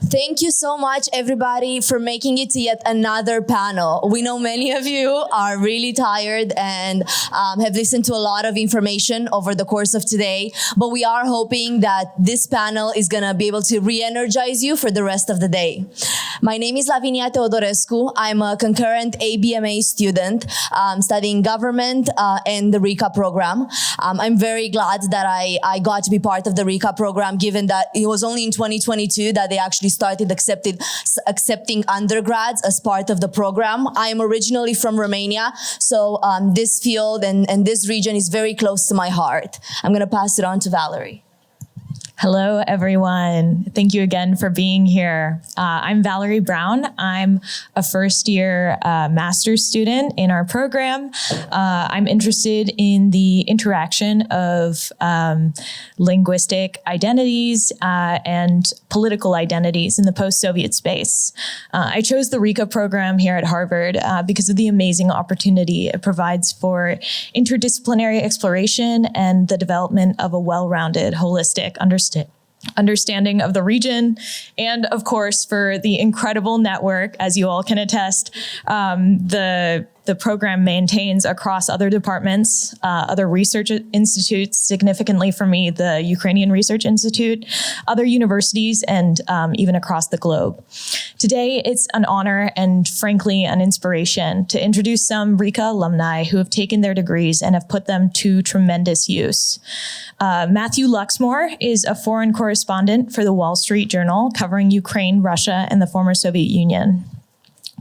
Thank you so much, everybody, for making it to yet another panel. We know many of you are really tired and have listened to a lot of information over the course of today, but we are hoping that this panel is going to be able to re-energize you for the rest of the day. My name is Lavinia Teodorescu. I'm a concurrent ABMA student studying government and the RICA program. I'm very glad that I got to be part of the RICA program, given that it was only in 2022 that they actually started accepting undergrads as part of the program. I am originally from Romania, so this field and this region is very close to my heart. I'm going to pass it on to Valerie. Hello, everyone. Thank you again for being here. I'm Valerie Brown. I'm a first-year master's student in our program. I'm interested in the interaction of linguistic identities and political identities in the post-Soviet space. I chose the RICA program here at Harvard because of the amazing opportunity it provides for interdisciplinary exploration and the development of a well-rounded, holistic understanding of the region, and of course for the incredible network, as you all can attest, the program maintains across other departments, other research institutes, significantly for me, the Ukrainian Research Institute, other universities, and even across the globe. Today, it's an honor and frankly, an inspiration to introduce some RICA alumni who have taken their degrees and have put them to tremendous use. Matthew Luxmoore is a foreign correspondent for the Wall Street Journal covering Ukraine, Russia, and the former Soviet Union.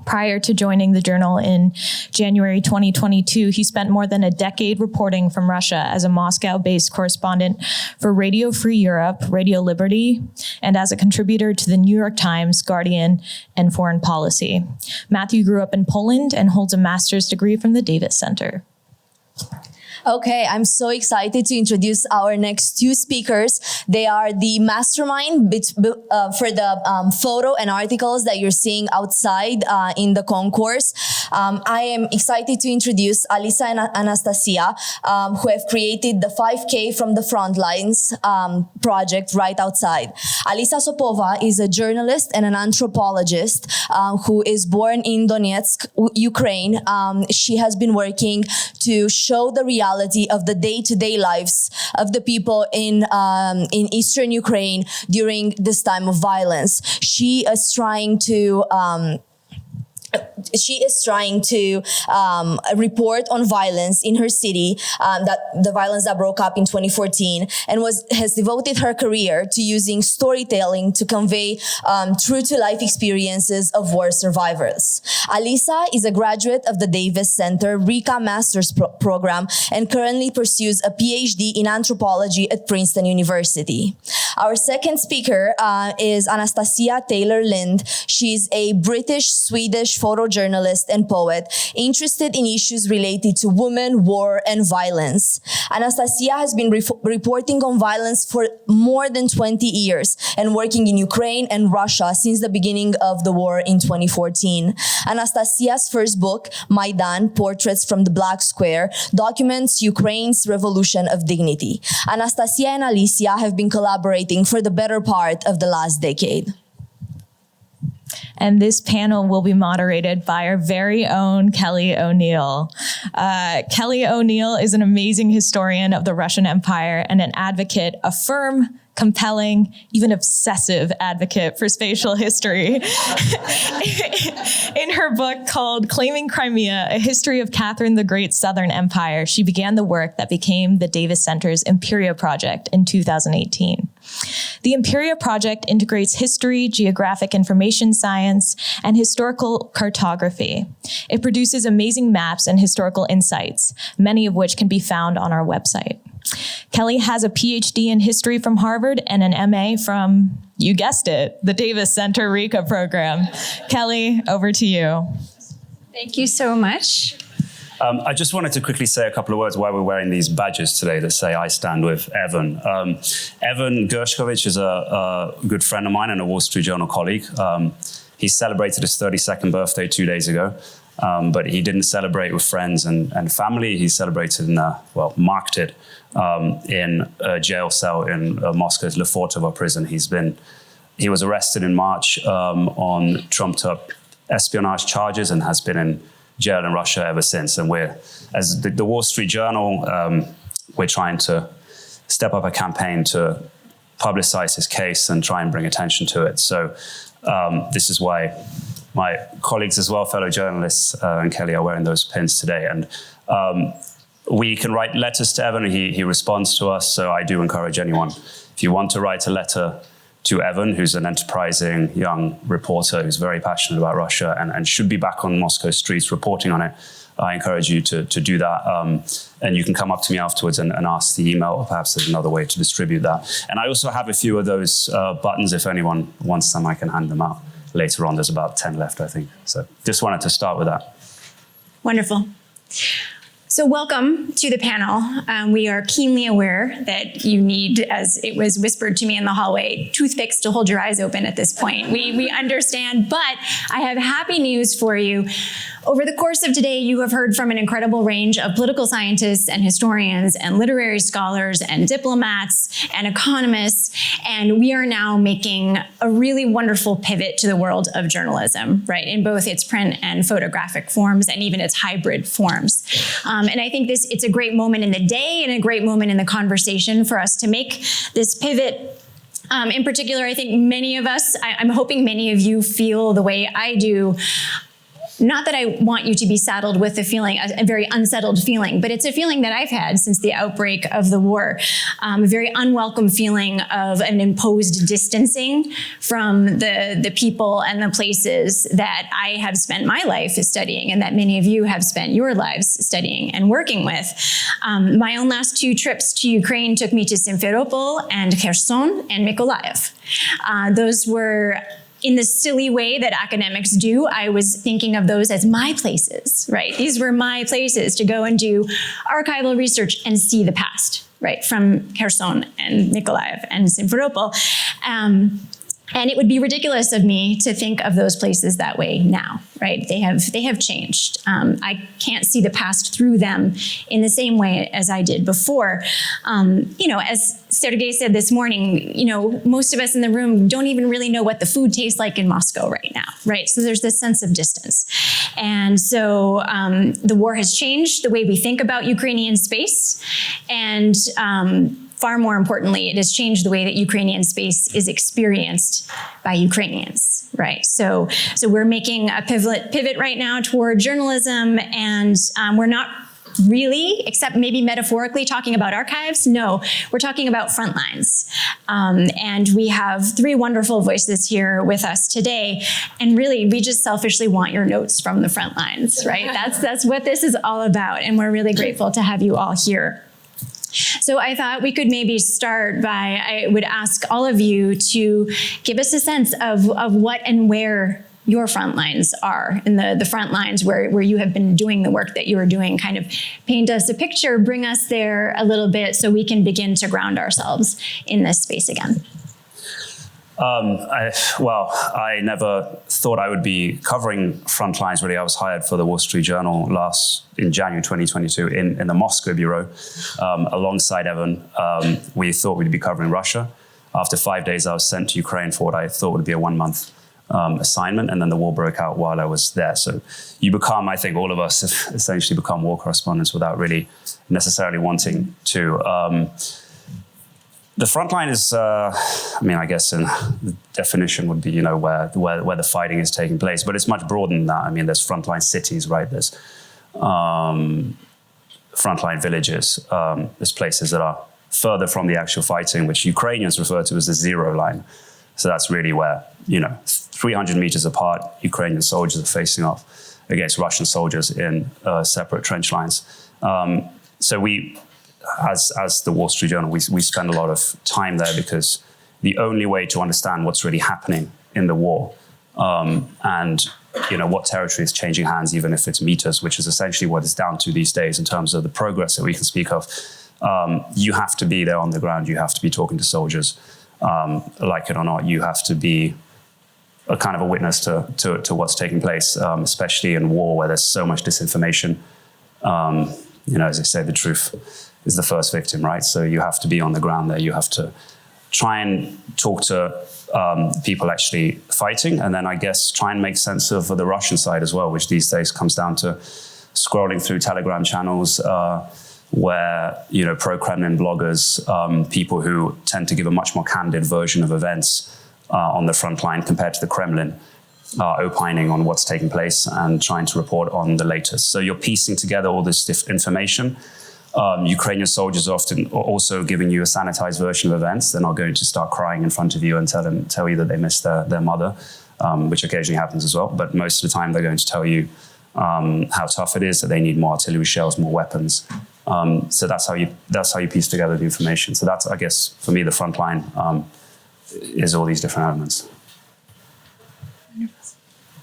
Prior to joining the journal in January 2022, he spent more than a decade reporting from Russia as a Moscow-based correspondent for Radio Free Europe, Radio Liberty, and as a contributor to the New York Times, Guardian, and Foreign Policy. Matthew grew up in Poland and holds a master's degree from the Davis Center. Okay, I'm so excited to introduce our next two speakers. They are the mastermind for the photo and articles that you're seeing outside in the concourse. I am excited to introduce Alisa and Anastasia, who have created the 5K from the Frontlines project right outside. Alisa Sopova is a journalist and an anthropologist who is born in Donetsk, Ukraine. She has been working to show the reality of the day-to-day lives of the people in eastern Ukraine during this time of violence. She is trying to report on violence in her city, that the violence that broke up in 2014, and has devoted her career to using storytelling to convey true-to-life experiences of war survivors. Alisa is a graduate of the Davis Center RICA Master's Program and currently pursues a Ph.D. in Anthropology at Princeton University. Our second speaker is Anastasia Taylor-Lind. She's a British-Swedish photojournalist and poet interested in issues related to women, war, and violence. Anastasia has been reporting on violence for more than 20 years and working in Ukraine and Russia since the beginning of the war in 2014. Anastasia's first book, Maidan, Portraits from the Black Square, documents Ukraine's revolution of dignity. Anastasia and Alisa have been collaborating for the better part of the last decade. And this panel will be moderated by our very own Kelly O'Neill. Kelly O'Neill is an amazing historian of the Russian Empire and an advocate, a firm, compelling, even obsessive advocate for spatial history. In her book called Claiming Crimea, A History of Catherine the Great's Southern Empire, she began the work that became the Davis Center's Imperia Project in 2018. The Imperia Project integrates history, geographic information science, and historical cartography. It produces amazing maps and historical insights, many of which can be found on our website. Kelly has a Ph.D. in history from Harvard and an M.A. from, you guessed it, the Davis Center RICA program. Kelly, over to you. Thank you so much. I just wanted to quickly say a couple of words why we're wearing these badges today that say I stand with Evan. Evan Gershkovich is a good friend of mine and a Wall Street Journal colleague. He celebrated his 32nd birthday 2 days ago, but he didn't celebrate with friends and family. He celebrated marked it in a jail cell in Moscow's Lefortovo prison. He's been He was arrested in March on trumped-up espionage charges and has been in jail in Russia ever since. And we're, as the Wall Street Journal, we're trying to step up a campaign to publicize his case and try and bring attention to it. So this is why my colleagues as well, fellow journalists, and Kelly are wearing those pins today. And we can write letters to Evan, and he responds to us. So I do encourage anyone, if you want to write a letter to Evan, who's an enterprising young reporter who's very passionate about Russia and should be back on Moscow streets reporting on it, I encourage you to do that. And you can come up to me afterwards and ask the email, or perhaps there's another way to distribute that. And I also have a few of those buttons. If anyone wants them, I can hand them out later on. There's about 10 left, I think. So just wanted to start with that. Wonderful. So welcome to the panel. We are keenly aware that you need, as it was whispered to me in the hallway, toothpicks to hold your eyes open at this point. We understand, but I have happy news for you. Over the course of today, you have heard from an incredible range of political scientists and historians and literary scholars and diplomats and economists, and we are now making a really wonderful pivot to the world of journalism, right, in both its print and photographic forms and even its hybrid forms. And I think it's a great moment in the day and a great moment in the conversation for us to make this pivot. In particular, I think many of us, I'm hoping many of you feel the way I do. Not that I want you to be saddled with a feeling, a very unsettled feeling, but it's a feeling that I've had since the outbreak of the war. A very unwelcome feeling of an imposed distancing from the people and the places that I have spent my life studying and that many of you have spent your lives studying and working with. My own last 2 trips to Ukraine took me to Simferopol and Kherson and Mykolaiv. Those were, in the silly way that academics do, I was thinking of those as my places, right? These were my places to go and do archival research and see the past, right? From Kherson and Mykolaiv and Simferopol. And it would be ridiculous of me to think of those places that way now, right? They have changed. I can't see the past through them in the same way as I did before. As Sergei said this morning, most of us in the room don't even really know what the food tastes like in Moscow right now, right? So there's this sense of distance. And so the war has changed the way we think about Ukrainian space, and far more importantly, it has changed the way that Ukrainian space is experienced by Ukrainians, right? So we're making a pivot right now toward journalism, and we're not really, except maybe metaphorically, talking about archives. No, we're talking about Frontlines. And we have 3 wonderful voices here with us today. And really, we just selfishly want your notes from the Frontlines, right? That's what this is all about. And we're really grateful to have you all here. So I thought we could maybe start by, I would ask all of you to give us a sense of what and where your front lines are, in the front lines where you have been doing the work that you are doing. Kind of paint us a picture, bring us there a little bit so we can begin to ground ourselves in this space again. I never thought I would be covering Frontlines, really. I was hired for the Wall Street Journal in January 2022 in the Moscow bureau alongside Evan. We thought we'd be covering Russia. After 5 days, I was sent to Ukraine for what I thought would be a 1-month assignment, and then the war broke out while I was there. So you become, I think all of us have essentially become war correspondents without really necessarily wanting to. The front line is, I guess the definition would be, where the fighting is taking place, but it's much broader than that. I mean, there's frontline cities, right? There's frontline villages. There's places that are further from the actual fighting, which Ukrainians refer to as the zero line. So that's really where, 300 meters apart, Ukrainian soldiers are facing off against Russian soldiers in separate trench lines. So we, as the Wall Street Journal, we spend a lot of time there because the only way to understand what's really happening in the war and what territory is changing hands, even if it's meters, which is essentially what it's down to these days in terms of the progress that we can speak of. You have to be there on the ground. You have to be talking to soldiers. Like it or not, you have to be a kind of a witness to what's taking place, especially in war where there's so much disinformation. As they say, the truth is the first victim, right? So you have to be on the ground there. You have to try and talk to people actually fighting, and then I guess try and make sense of the Russian side as well, which these days comes down to scrolling through Telegram channels where, you know, pro-Kremlin bloggers, people who tend to give a much more candid version of events on the front line compared to the Kremlin, opining on what's taking place and trying to report on the latest. So you're piecing together all this information. Ukrainian soldiers are often also giving you a sanitized version of events. They're not going to start crying in front of you and tell you that they missed their mother, which occasionally happens as well. But most of the time, they're going to tell you how tough it is, that they need more artillery shells, more weapons. So that's how you piece together the information. So that's, I guess, for me, the front line is all these different elements.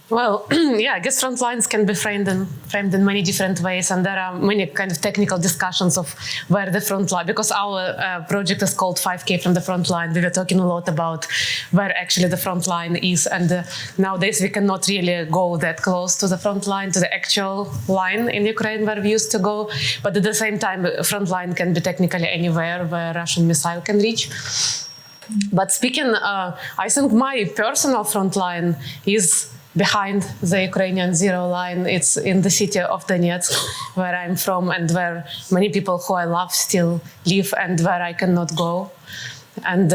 Well, yeah, I guess front lines can be framed in many different ways, and there are many kind of technical discussions of where the front line, because our project is called 5K from the front line. We were talking a lot about where actually the front line is, and nowadays we cannot really go that close to the front line, to the actual line in Ukraine where we used to go. But at the same time, front line can be technically anywhere where Russian missile can reach. But speaking, I think my personal front line is behind the Ukrainian zero line. It's in the city of Donetsk, where I'm from, and where many people who I love still live, and where I cannot go. And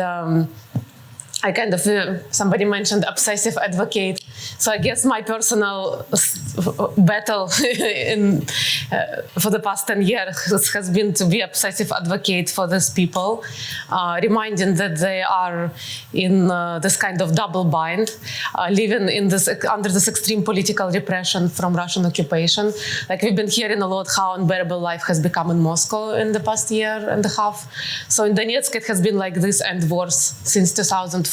I kind of, somebody mentioned obsessive advocate. So I guess my personal battle for the past 10 years has been to be obsessive advocate for these people, reminding that they are in this kind of double bind, living in this under this extreme political repression from Russian occupation. Like, we've been hearing a lot how unbearable life has become in Moscow in the past year and a half. So in Donetsk it has been like this and worse since 2014.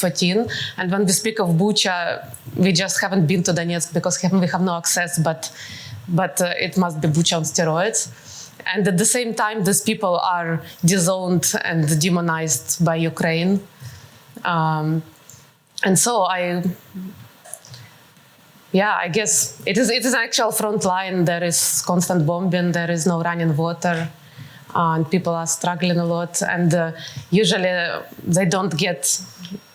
And when we speak of Bucha, we just haven't been to Donetsk because we have no access, but it must be Bucha on steroids. And at the same time, these people are disowned and demonized by Ukraine. And so I guess it is an actual front line. There is constant bombing, there is no running water, and people are struggling a lot. And usually they don't get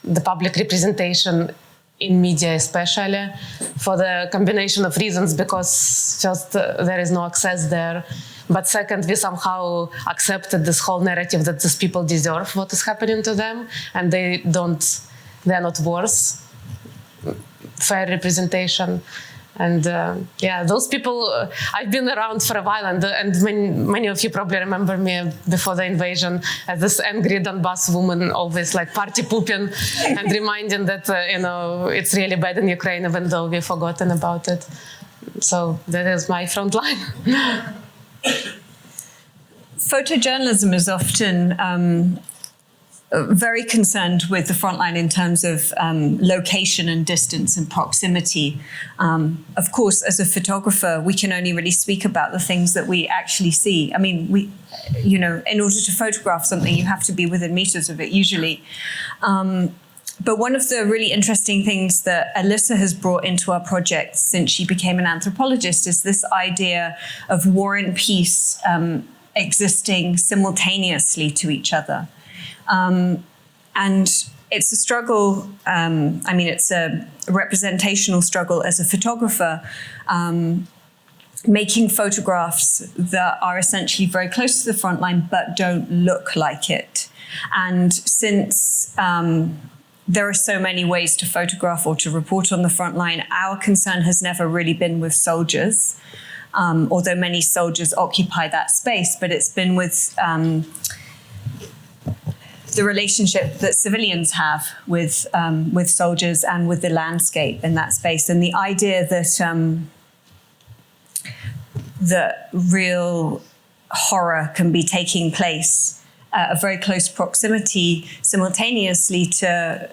the public representation in media, especially for the combination of reasons, because first, there is no access there. But second, we somehow accepted this whole narrative that these people deserve what is happening to them, and they're not worth fair representation. And those people, I've been around for a while, and many of you probably remember me before the invasion as this angry Donbass woman, always like party pooping and reminding that it's really bad in Ukraine, even though we've forgotten about it. So that is my front line. Photojournalism is often very concerned with the front line in terms of location and distance and proximity. Of course, as a photographer, we can only really speak about the things that we actually see. I mean, in order to photograph something, you have to be within meters of it usually. But one of the really interesting things that Alisa has brought into our project since she became an anthropologist is this idea of war and peace existing simultaneously to each other. And it's a struggle, it's a representational struggle as a photographer, making photographs that are essentially very close to the front line but don't look like it. And since there are so many ways to photograph or to report on the front line, our concern has never really been with soldiers, although many soldiers occupy that space, but it's been with the relationship that civilians have with soldiers and with the landscape in that space, and the idea that the real horror can be taking place at a very close proximity simultaneously to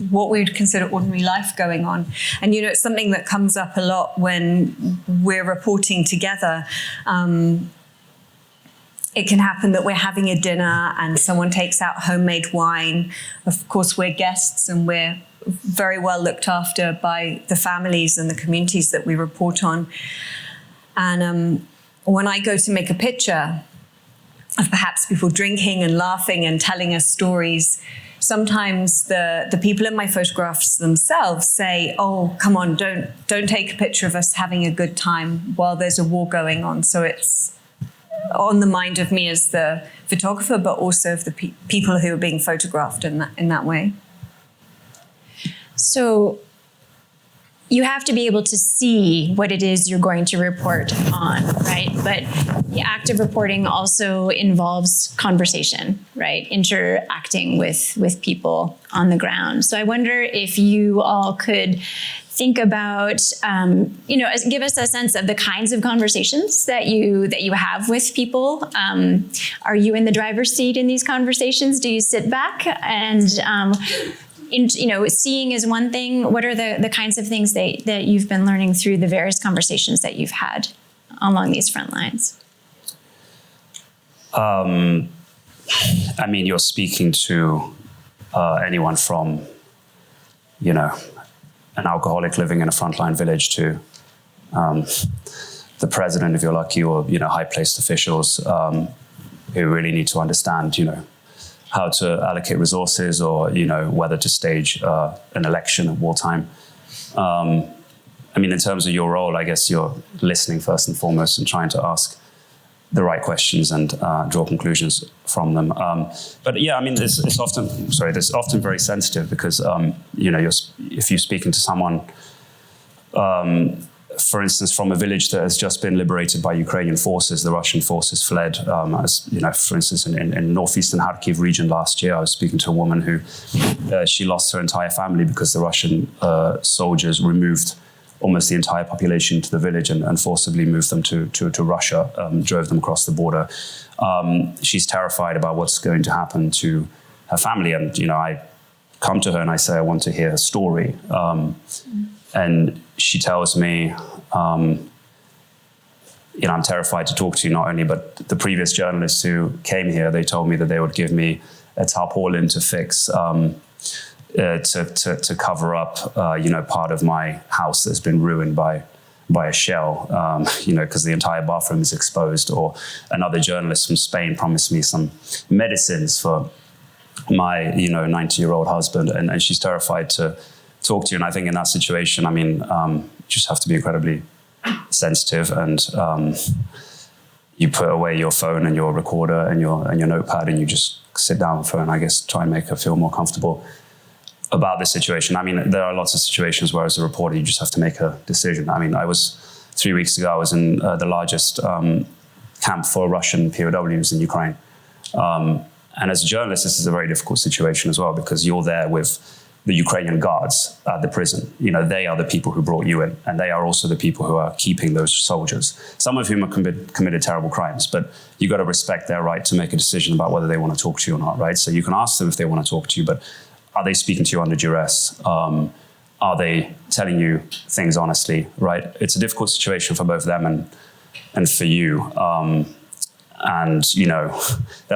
what we would consider ordinary life going on. And it's something that comes up a lot when we're reporting together. It can happen that we're having a dinner and someone takes out homemade wine. Of course, we're guests and we're very well looked after by the families and the communities that we report on. And when I go to make a picture of perhaps people drinking and laughing and telling us stories, sometimes the people in my photographs themselves say, "Oh, come on, don't take a picture of us having a good time while there's a war going on." So it's on the mind of me as the photographer, but also of the people who are being photographed in that way. So you have to be able to see what it is you're going to report on, right? But the act of reporting also involves conversation, right? Interacting with people on the ground. So I wonder if you all could think about, give us a sense of the kinds of conversations that you have with people. Are you in the driver's seat in these conversations? Do you sit back and seeing is one thing. What are the kinds of things that you've been learning through the various conversations that you've had along these front lines? I mean, you're speaking to anyone from, an alcoholic living in a frontline village to the president, if you're lucky, or, high-placed officials who really need to understand, how to allocate resources or, whether to stage an election at wartime. In terms of your role, I guess you're listening first and foremost and trying to ask the right questions and draw conclusions from them. But yeah, it's often very sensitive because, if you're speaking to someone, for instance, from a village that has just been liberated by Ukrainian forces, the Russian forces fled, for instance, in northeastern Kharkiv region last year, I was speaking to a woman who, she lost her entire family because the Russian soldiers removed almost the entire population to the village and forcibly moved them to Russia, drove them across the border. She's terrified about what's going to happen to her family. And, I come to her and I say, I want to hear her story. And she tells me, I'm terrified to talk to you not only, but the previous journalists who came here, they told me that they would give me a tarpaulin to fix, to cover up, part of my house that's been ruined by a shell, because the entire bathroom is exposed. Or another journalist from Spain promised me some medicines for my, 90-year-old husband, and she's terrified to talk to you. And I think in that situation, you just have to be incredibly sensitive, and you put away your phone and your recorder and your notepad, and you just sit down with her and I guess try and make her feel more comfortable about the situation. There are lots of situations where as a reporter, you just have to make a decision. 3 weeks ago, I was in the largest camp for Russian POWs in Ukraine. And as a journalist, this is a very difficult situation as well, because you're there with the Ukrainian guards at the prison. They are the people who brought you in, and they are also the people who are keeping those soldiers, some of whom have committed terrible crimes, but you got to respect their right to make a decision about whether they want to talk to you or not, right? So you can ask them if they want to talk to you, but are they speaking to you under duress? Are they telling you things honestly, right? It's a difficult situation for both them and for you. There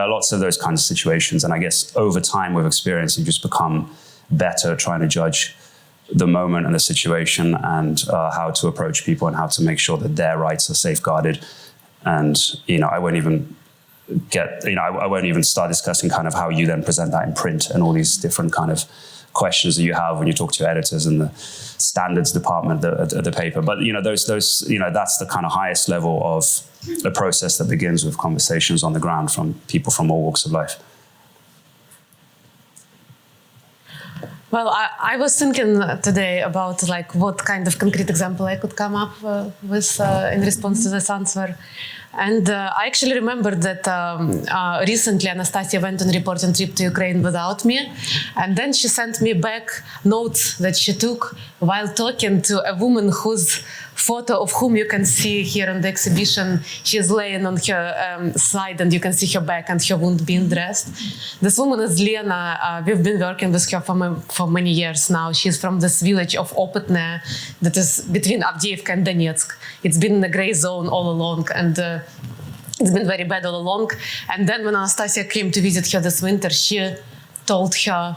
are lots of those kinds of situations. And I guess over time with experience, you just become better trying to judge the moment and the situation and how to approach people and how to make sure that their rights are safeguarded. And, I won't even start discussing kind of how you then present that in print and all these different kind of questions that you have when you talk to your editors and the standards department at the paper. But, that's the kind of highest level of a process that begins with conversations on the ground from people from all walks of life. Well, I was thinking today about what kind of concrete example I could come up with in response to this answer. And I actually remembered that recently Anastasia went on a reporting trip to Ukraine without me. And then she sent me back notes that she took while talking to a woman whose photo of whom you can see here on the exhibition. She's laying on her side and you can see her back and her wound being dressed. This woman is Lena. We've been working with her for many years now. She's from this village of Opytne that is between Avdiivka and Donetsk. It's been in a gray zone all along, and it's been very bad all along. And then when Anastasia came to visit her this winter, she told her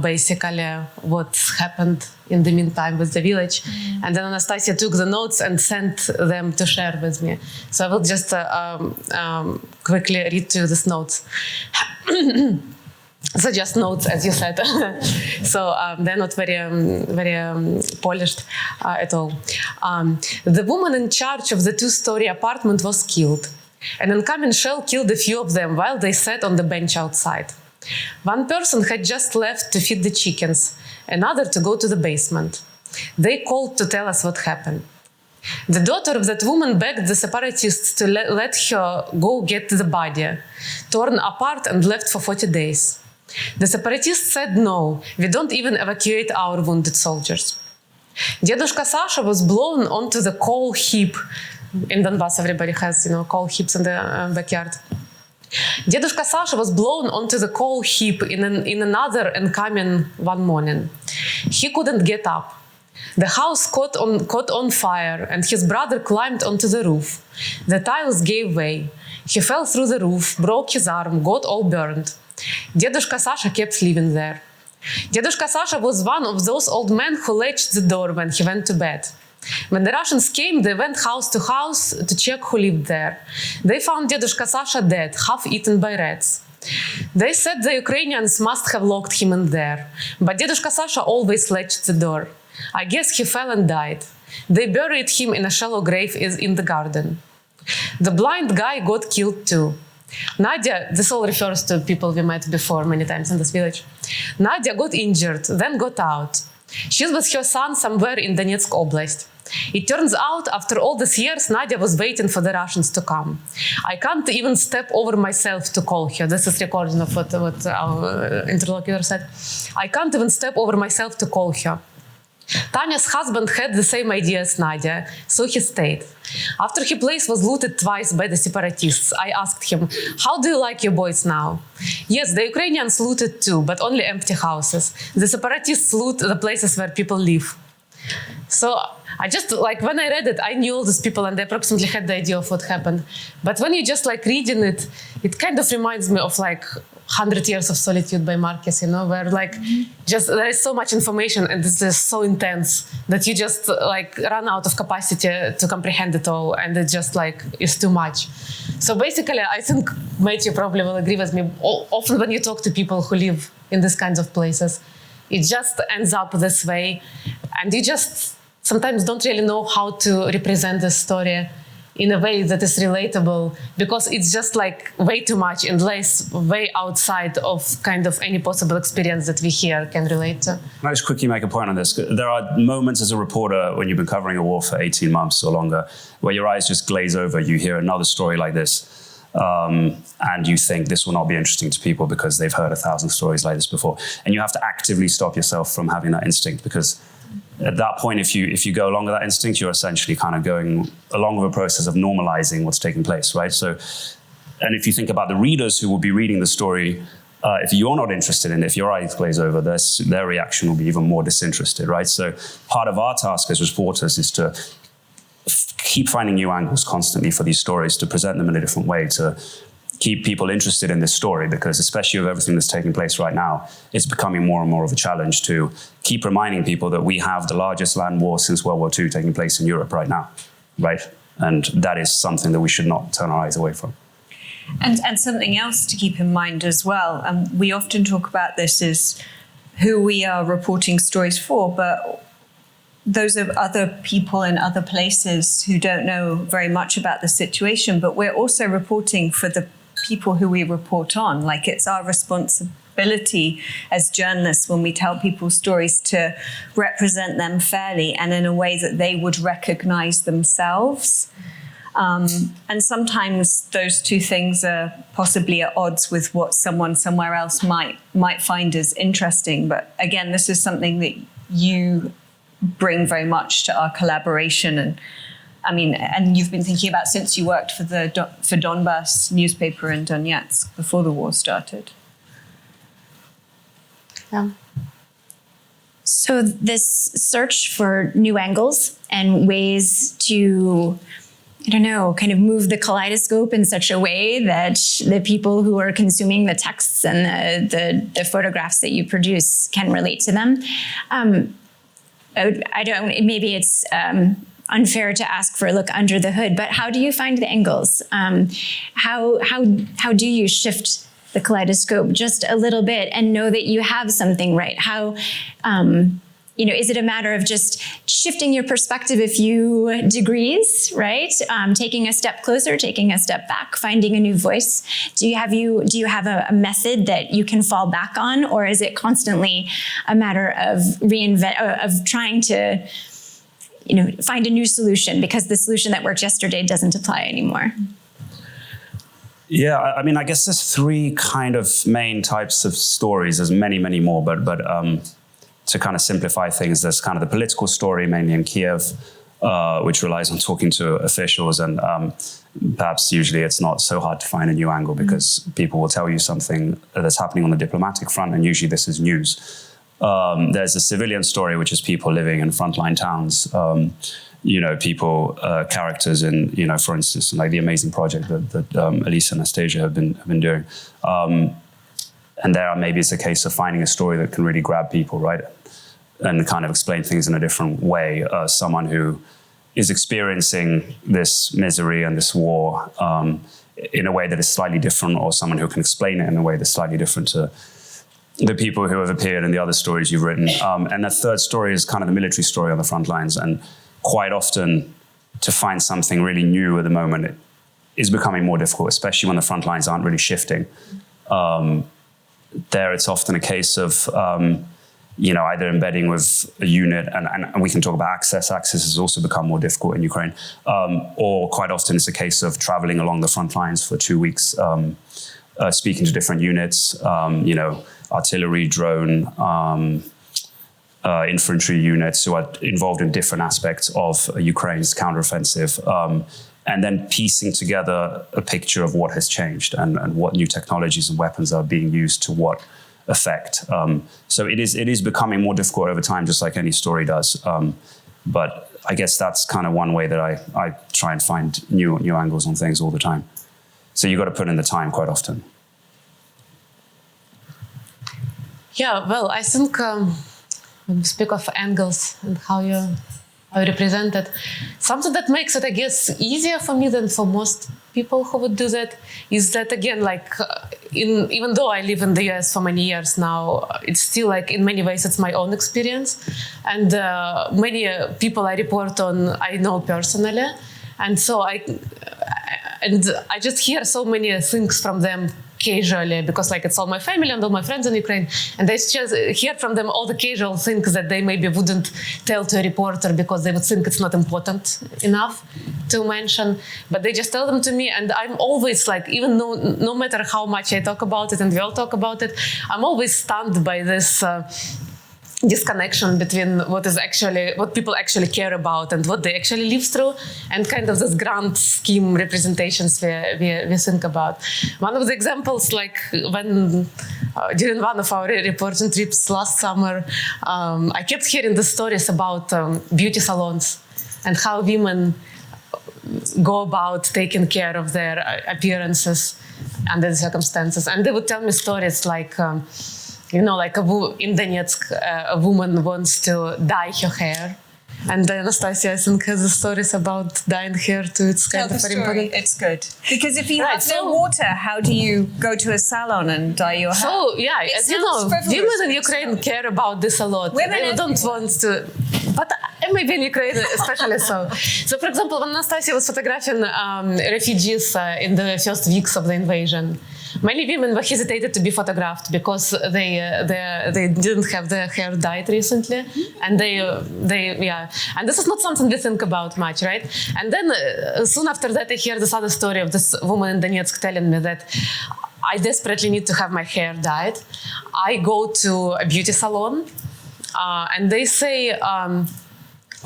basically what happened in the meantime with the village. And then Anastasia took the notes and sent them to share with me. So I will just quickly read to you these notes. So just notes, as you said. So they're not very polished at all. The woman in charge of the 2-story apartment was killed. An incoming shell killed a few of them while they sat on the bench outside. One person had just left to feed the chickens, another to go to the basement. They called to tell us what happened. The daughter of that woman begged the separatists to let her go get the body, torn apart and left for 40 days. The separatists said no, we don't even evacuate our wounded soldiers. Dedushka Sasha was blown onto the coal heap. In Donbass, everybody has, coal heaps in the backyard. Dedushka Sasha was blown onto the coal heap in another incoming one morning. He couldn't get up. The house caught on fire and his brother climbed onto the roof. The tiles gave way. He fell through the roof, broke his arm, got all burned. Dedushka Sasha kept living there. Dedushka Sasha was one of those old men who latched the door when he went to bed. When the Russians came, they went house to house to check who lived there. They found Dedushka Sasha dead, half eaten by rats. They said the Ukrainians must have locked him in there, but Dedushka Sasha always latched the door. I guess he fell and died. They buried him in a shallow grave in the garden. The blind guy got killed too. Nadia, this all refers to people we met before many times in this village. Nadia got injured, then got out. She's with her son somewhere in Donetsk Oblast. It turns out, after all these years, Nadia was waiting for the Russians to come. I can't even step over myself to call her. This is recording of what our interlocutor said. I can't even step over myself to call her. Tanya's husband had the same idea as Nadia, so he stayed. After his place was looted twice by the separatists, I asked him, how do you like your boys now? Yes, the Ukrainians looted too, but only empty houses. The separatists loot the places where people live. So I just, when I read it, I knew all these people and I approximately had the idea of what happened. But when you just reading it, it kind of reminds me of 100 Years of Solitude by Marquez, where there is so much information and it's just so intense that you just run out of capacity to comprehend it all, and it just is too much. So basically, I think Matthew probably will agree with me. Often when you talk to people who live in these kinds of places, it just ends up this way, and you just sometimes don't really know how to represent the story in a way that is relatable, because it's just way too much and lays way outside of kind of any possible experience that we here can relate to. Can I just quickly make a point on this? There are moments as a reporter when you've been covering a war for 18 months or longer where your eyes just glaze over. You hear another story like this and you think this will not be interesting to people because they've heard 1,000 stories like this before. And you have to actively stop yourself from having that instinct, because at that point, if you go along with that instinct, you're essentially kind of going along with a process of normalizing what's taking place, right? So, and if you think about the readers who will be reading the story, if you're not interested in it, if your eyes glaze over, their reaction will be even more disinterested, right? So part of our task as reporters is to keep finding new angles constantly for these stories, to present them in a different way, to keep people interested in this story, because especially with everything that's taking place right now, it's becoming more and more of a challenge to keep reminding people that we have the largest land war since World War II taking place in Europe right now, right? And that is something that we should not turn our eyes away from. And something else to keep in mind as well, and we often talk about this as who we are reporting stories for, but those are other people in other places who don't know very much about the situation, but we're also reporting for the people who we report on. It's our responsibility as journalists when we tell people stories to represent them fairly and in a way that they would recognize themselves. And sometimes those two things are possibly at odds with what someone somewhere else might find as interesting. But again, this is something that you bring very much to our collaboration. And you've been thinking about since you worked for Donbass newspaper in Donetsk before the war started. Yeah. So this search for new angles and ways to, kind of move the kaleidoscope in such a way that the people who are consuming the texts and the photographs that you produce can relate to them. Maybe it's unfair to ask for a look under the hood, but how do you find the angles? How do you shift the kaleidoscope just a little bit and know that you have something right? How, is it a matter of just shifting your perspective a few degrees, right? Taking a step closer, taking a step back, finding a new voice. Do you have a method that you can fall back on, or is it constantly a matter of of trying to, find a new solution because the solution that worked yesterday doesn't apply anymore? Yeah, I mean, I guess there's three kind of main types of stories. There's many, many more, but to kind of simplify things, there's kind of the political story, mainly in Kiev, which relies on talking to officials, and perhaps usually it's not so hard to find a new angle because people will tell you something that's happening on the diplomatic front, and usually this is news. There's a civilian story, which is people living in frontline towns, characters in, for instance, like the amazing project that Alisa and Anastasia have been doing. And there maybe it's a case of finding a story that can really grab people, right? And kind of explain things in a different way. Someone who is experiencing this misery and this war in a way that is slightly different, or someone who can explain it in a way that's slightly different to the people who have appeared in the other stories you've written. And the third story is kind of the military story on the front lines. And quite often, to find something really new at the moment, it is becoming more difficult, especially when the front lines aren't really shifting. There, it's often a case of, either embedding with a unit, and we can talk about access. Access has also become more difficult in Ukraine. Or quite often it's a case of traveling along the front lines for 2 weeks, speaking to different units, artillery, drone, infantry units who are involved in different aspects of Ukraine's counteroffensive. And then piecing together a picture of what has changed and what new technologies and weapons are being used to what effect. So it is becoming more difficult over time, just like any story does. But I guess that's kind of one way that I try and find new angles on things all the time. So you've got to put in the time quite often. Yeah, well, I think when we speak of angles and how you represent it, something that makes it, I guess, easier for me than for most people who would do that is that, again, even though I live in the US for many years now, it's still in many ways it's my own experience, and many people I report on I know personally, and so I just hear so many things from them casually, because it's all my family and all my friends in Ukraine, and I just hear from them all the casual things that they maybe wouldn't tell to a reporter because they would think it's not important enough to mention, but they just tell them to me, and I'm always even though no matter how much I talk about it and we all talk about it, I'm always stunned by this disconnection between what people actually care about and what they actually live through, and kind of this grand scheme representations we think about. One of the examples, when during one of our reporting trips last summer, I kept hearing the stories about beauty salons and how women go about taking care of their appearances under the circumstances, and they would tell me stories in Donetsk, a woman wants to dye her hair. And Anastasia, I think, has stories about dyeing hair too. It's kind of very important. It's good. Because if you have no water, how do you go to a salon and dye your hair? So, yeah, as you know, women in Ukraine care about this a lot. They don't want to, but maybe in Ukraine especially so. So, for example, when Anastasia was photographing refugees in the first weeks of the invasion, many women were hesitated to be photographed because they didn't have their hair dyed recently, and and this is not something we think about much, right? And then soon after that, I hear this other story of this woman in Donetsk telling me that I desperately need to have my hair dyed. I go to a beauty salon, and they say,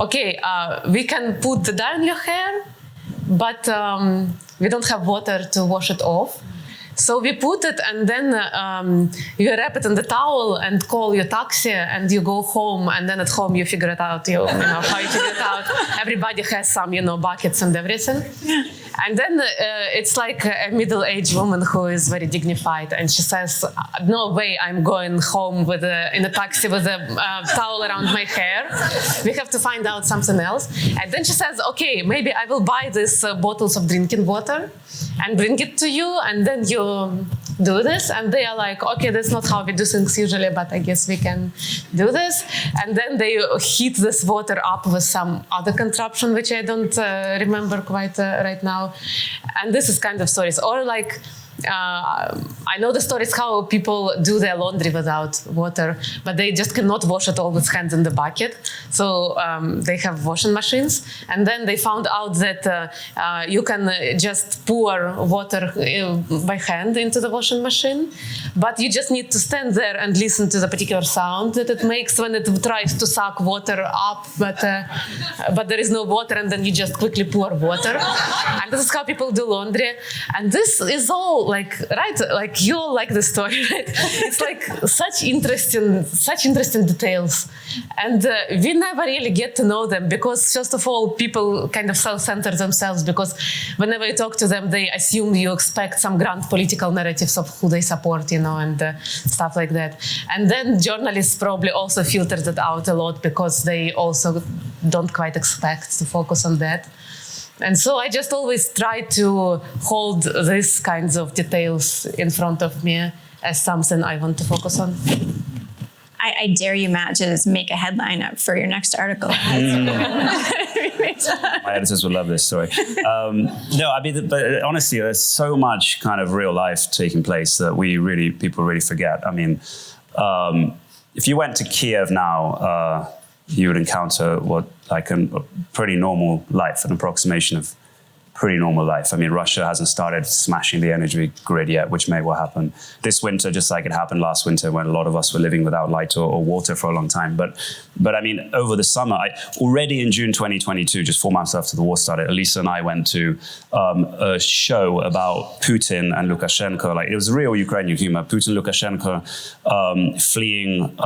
okay, we can put the dye on your hair, but we don't have water to wash it off. So we put it, and then you wrap it in the towel and call your taxi, and you go home, and then at home you figure it out, how you figure it out. Everybody has some, buckets and everything. Yeah. And then it's like a middle-aged woman who is very dignified, and she says, no way I'm going home in a taxi with a towel around my hair. We have to find out something else. And then she says, okay, maybe I will buy these bottles of drinking water and bring it to you, and then you do this. And they are like, okay, that's not how we do things usually, but I guess we can do this. And then they heat this water up with some other contraption, which I don't remember quite right now. And this is kind of stories. Or like, I know the stories how people do their laundry without water, but they just cannot wash it all with hands in the bucket. So they have washing machines. And then they found out that you can just pour water by hand into the washing machine, but you just need to stand there and listen to the particular sound that it makes when it tries to suck water up, but there is no water, and then you just quickly pour water. And this is how people do laundry. And this is all like, right, like you all like the story, right? It's like such interesting details. And we never really get to know them because, first of all, people kind of self-center themselves because whenever you talk to them, they assume you expect some grand political narratives of who they support, you know, and stuff like that. And then journalists probably also filter that out a lot because they also don't quite expect to focus on that. And so I just always try to hold these kinds of details in front of me as something I want to focus on. I dare you, Matt, to just make a headline up for your next article. My editors will love this story. No, I mean, but honestly, there's so much kind of real life taking place that people really forget. I mean, if you went to Kiev now, you would encounter what like a pretty normal life, an approximation of pretty normal life. I mean, Russia hasn't started smashing the energy grid yet, which may well happen this winter, just like it happened last winter when a lot of us were living without light or water for a long time. But I mean, over the summer, already in June 2022, just 4 months after the war started, Alisa and I went to a show about Putin and Lukashenko. Like, it was real Ukrainian humor. Putin, Lukashenko fleeing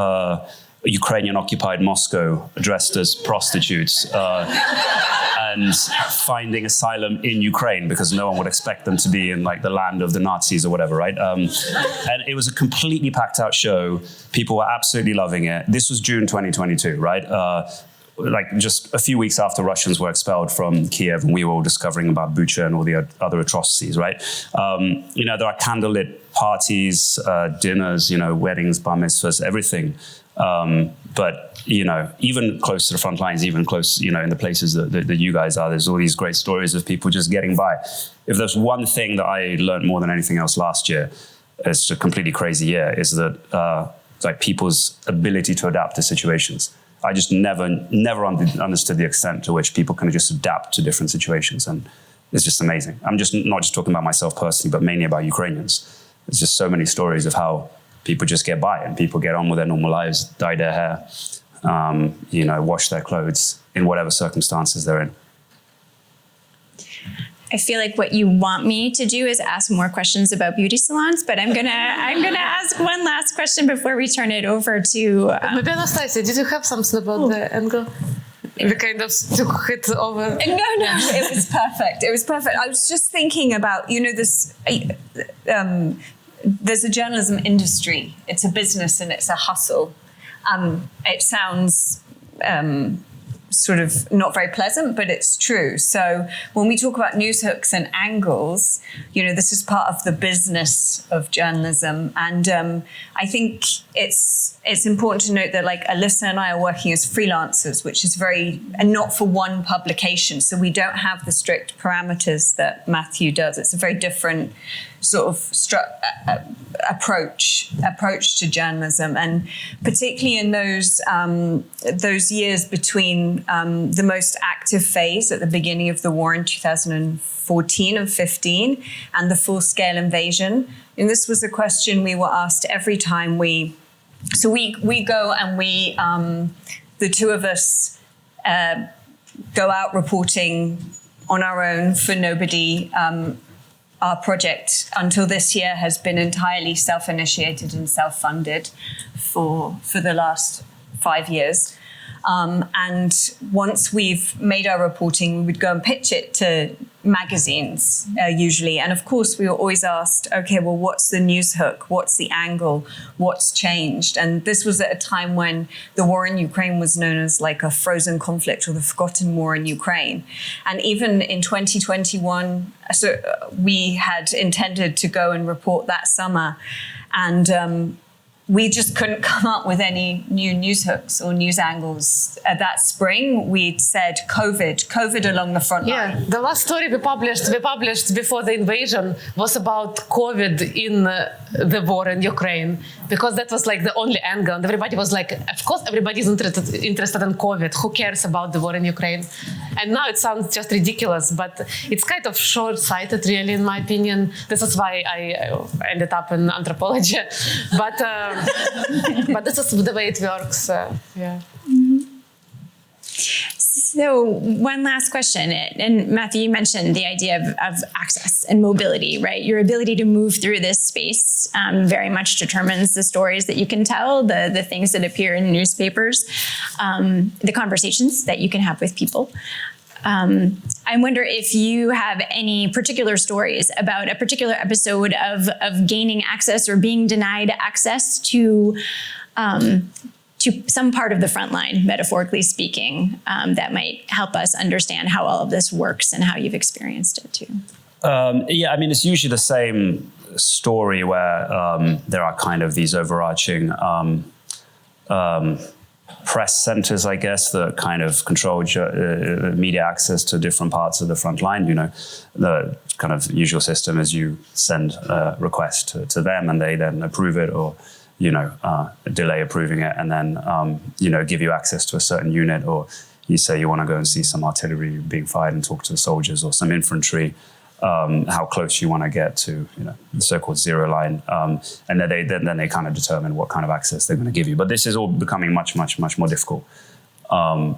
Ukrainian-occupied Moscow dressed as prostitutes and finding asylum in Ukraine because no one would expect them to be in like the land of the Nazis or whatever, right? And it was a completely packed out show. People were absolutely loving it. This was June 2022, right? Like just a few weeks after Russians were expelled from Kiev and we were all discovering about Bucha and all the other atrocities, right? You know, there are candlelit parties, dinners, you know, weddings, bar mitzvahs, everything. But, you know, even close to the front lines, even close, you know, in the places that you guys are, there's all these great stories of people just getting by. If there's one thing that I learned more than anything else last year, it's a completely crazy year, is that like people's ability to adapt to situations. I just never understood the extent to which people can just adapt to different situations. And it's just amazing. I'm just not just talking about myself personally, but mainly about Ukrainians. There's just so many stories of how people just get by and people get on with their normal lives, dye their hair, you know, wash their clothes in whatever circumstances they're in. I feel like what you want me to do is ask more questions about beauty salons, but I'm gonna ask one last question before we turn it over to. Maybe Anastasia, did you have something about the angle? We kind of took it over. No, it was perfect. It was perfect. I was just thinking about, you know, this. There's a journalism industry. It's a business and it's a hustle. It sounds sort of not very pleasant, but it's true. So when we talk about news hooks and angles, you know, this is part of the business of journalism. And I think it's important to note that like Alisa and I are working as freelancers, which is and not for one publication. So we don't have the strict parameters that Matthew does. It's a very different sort of approach to journalism, and particularly in those years between the most active phase at the beginning of the war in 2014 and 15 and the full-scale invasion. And this was a question we were asked every time we go and the two of us go out reporting on our own for nobody. Our project until this year has been entirely self-initiated and self-funded for the last 5 years. And once we've made our reporting, we would go and pitch it to magazines usually. And of course, we were always asked, okay, well, what's the news hook? What's the angle? What's changed? And this was at a time when the war in Ukraine was known as like a frozen conflict or the forgotten war in Ukraine. And even in 2021, so we had intended to go and report that summer. And we just couldn't come up with any new news hooks or news angles. That spring, we'd said COVID along the front line. Yeah, the last story we published before the invasion was about COVID in the war in Ukraine, because that was like the only angle. And everybody was like, of course, everybody's interested in COVID. Who cares about the war in Ukraine? And now it sounds just ridiculous, but it's kind of short-sighted, really, in my opinion. This is why I ended up in anthropology. But this is the way it works. Yeah. Mm-hmm. So one last question, and Matthew, you mentioned the idea of access and mobility, right? Your ability to move through this space very much determines the stories that you can tell, the things that appear in newspapers, the conversations that you can have with people. I wonder if you have any particular stories about a particular episode of gaining access or being denied access to some part of the front line, metaphorically speaking, that might help us understand how all of this works and how you've experienced it too. Yeah, I mean, it's usually the same story where there are kind of these overarching press centers, I guess, that kind of control media access to different parts of the front line. You know, the kind of usual system is you send a request to them and they then approve it, or, you know, delay approving it, and then, you know, give you access to a certain unit, or you say you want to go and see some artillery being fired and talk to the soldiers, or some infantry, how close you want to get to, you know, the so-called zero line, and then they kind of determine what kind of access they're going to give you. But this is all becoming much more difficult, and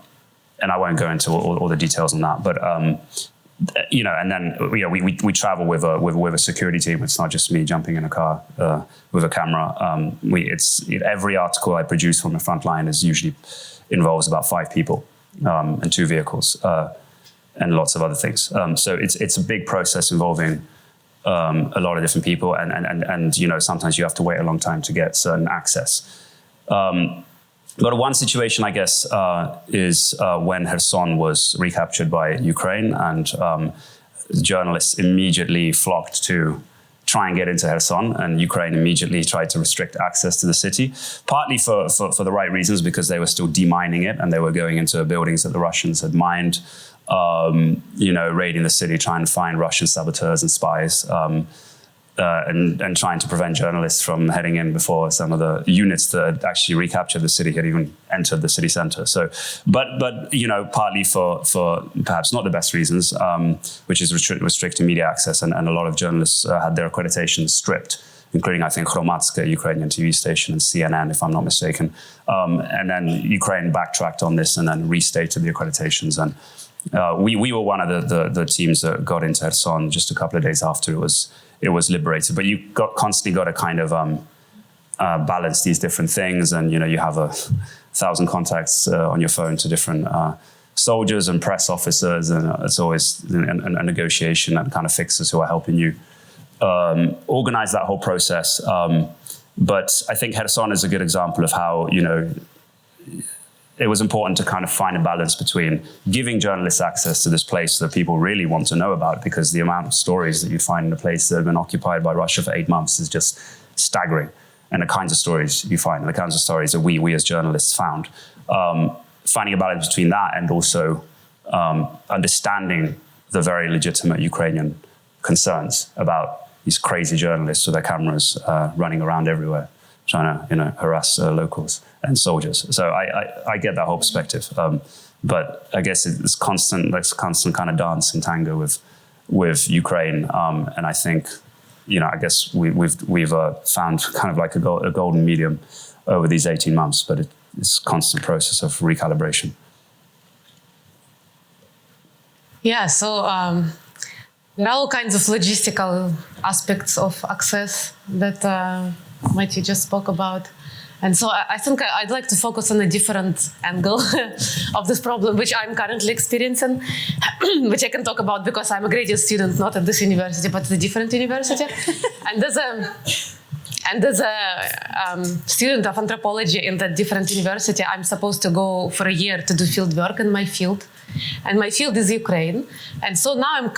I won't go into all the details on that. But you know, and then we travel with a security team. It's not just me jumping in a car with a camera. Every article I produce from the front line is usually involves about 5 people and 2 vehicles. And lots of other things. So it's a big process involving a lot of different people, and you know, sometimes you have to wait a long time to get certain access. But one situation, I guess, is when Kherson was recaptured by Ukraine, and journalists immediately flocked to try and get into Kherson, and Ukraine immediately tried to restrict access to the city, partly for the right reasons, because they were still demining it, and they were going into buildings that the Russians had mined. You know, raiding the city, trying to find Russian saboteurs and spies, and trying to prevent journalists from heading in before some of the units that actually recaptured the city had even entered the city center. So, but you know, partly for perhaps not the best reasons, which is restricting media access, and a lot of journalists had their accreditations stripped, including, I think, Hromadske, a Ukrainian TV station, and CNN, if I'm not mistaken. And then Ukraine backtracked on this and then restated the accreditations. And we were one of the teams that got into Kherson just a couple of days after it was liberated. But you constantly got to kind of balance these different things, and you know, you have 1,000 contacts on your phone to different soldiers and press officers, and it's always a negotiation and kind of fixers who are helping you organize that whole process. But I think Kherson is a good example of how, you know, it was important to kind of find a balance between giving journalists access to this place that people really want to know about, because the amount of stories that you find in a place that have been occupied by Russia for 8 months is just staggering. And the kinds of stories you find, and the kinds of stories that we as journalists found. Finding a balance between that and also understanding the very legitimate Ukrainian concerns about these crazy journalists with their cameras running around everywhere, trying to, you know, harass locals and soldiers. So I get that whole perspective, but I guess it's constant kind of dance and tango with Ukraine, and I think, you know, I guess we've found kind of like a golden medium over these 18 months, but it's a constant process of recalibration. Yeah, so there are all kinds of logistical aspects of access that Matthew just spoke about. And so I think I'd like to focus on a different angle of this problem, which I'm currently experiencing, which I can talk about because I'm a graduate student, not at this university, but at a different university. And as a student of anthropology in that different university, I'm supposed to go for a year to do field work in my field. And my field is Ukraine. And so now I'm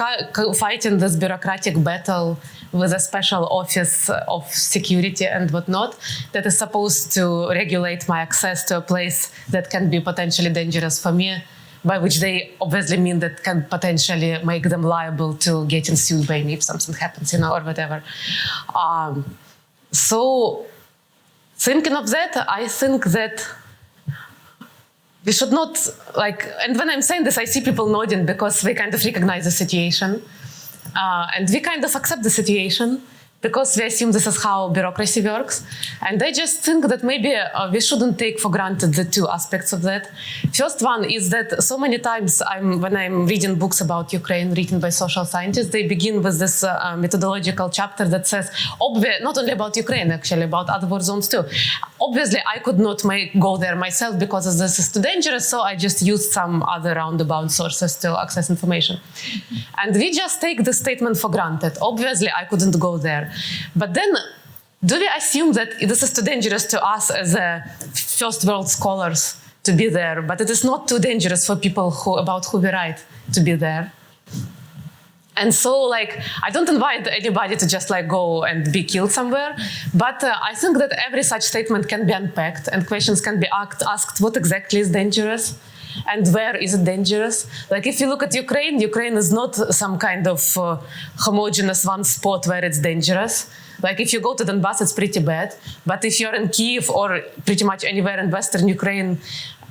fighting this bureaucratic battle with a special office of security and whatnot that is supposed to regulate my access to a place that can be potentially dangerous for me, by which they obviously mean that can potentially make them liable to getting sued by me if something happens, or whatever. So thinking of that, I think that we should not, and when I'm saying this, I see people nodding because they kind of recognize the situation. And we kind of accept the situation because we assume this is how bureaucracy works. And I just think that maybe we shouldn't take for granted the two aspects of that. First one is that so many times when I'm reading books about Ukraine written by social scientists, they begin with this methodological chapter that says, not only about Ukraine, actually, about other war zones too. Obviously, I could not go there myself because this is too dangerous, so I just used some other roundabout sources to access information. And we just take the statement for granted. Obviously, I couldn't go there. But then, do we assume that this is too dangerous to us as first world scholars to be there, but it is not too dangerous for people about who we write to be there? And so, I don't invite anybody to just go and be killed somewhere, but I think that every such statement can be unpacked and questions can be asked, what exactly is dangerous? And where is it dangerous? If you look at Ukraine is not some kind of homogeneous one spot where it's dangerous. If you go to Donbass, it's pretty bad. But if you're in Kyiv or pretty much anywhere in Western Ukraine,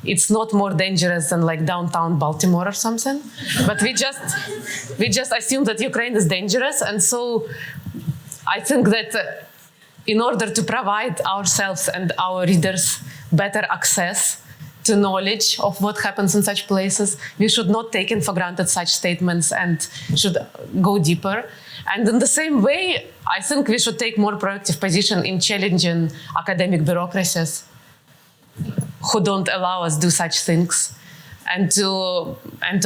it's not more dangerous than downtown Baltimore or something. But we just assume that Ukraine is dangerous. And so I think that in order to provide ourselves and our readers better access to knowledge of what happens in such places, we should not take for granted such statements and should go deeper. And in the same way, I think we should take more proactive position in challenging academic bureaucracies who don't allow us do such things, and to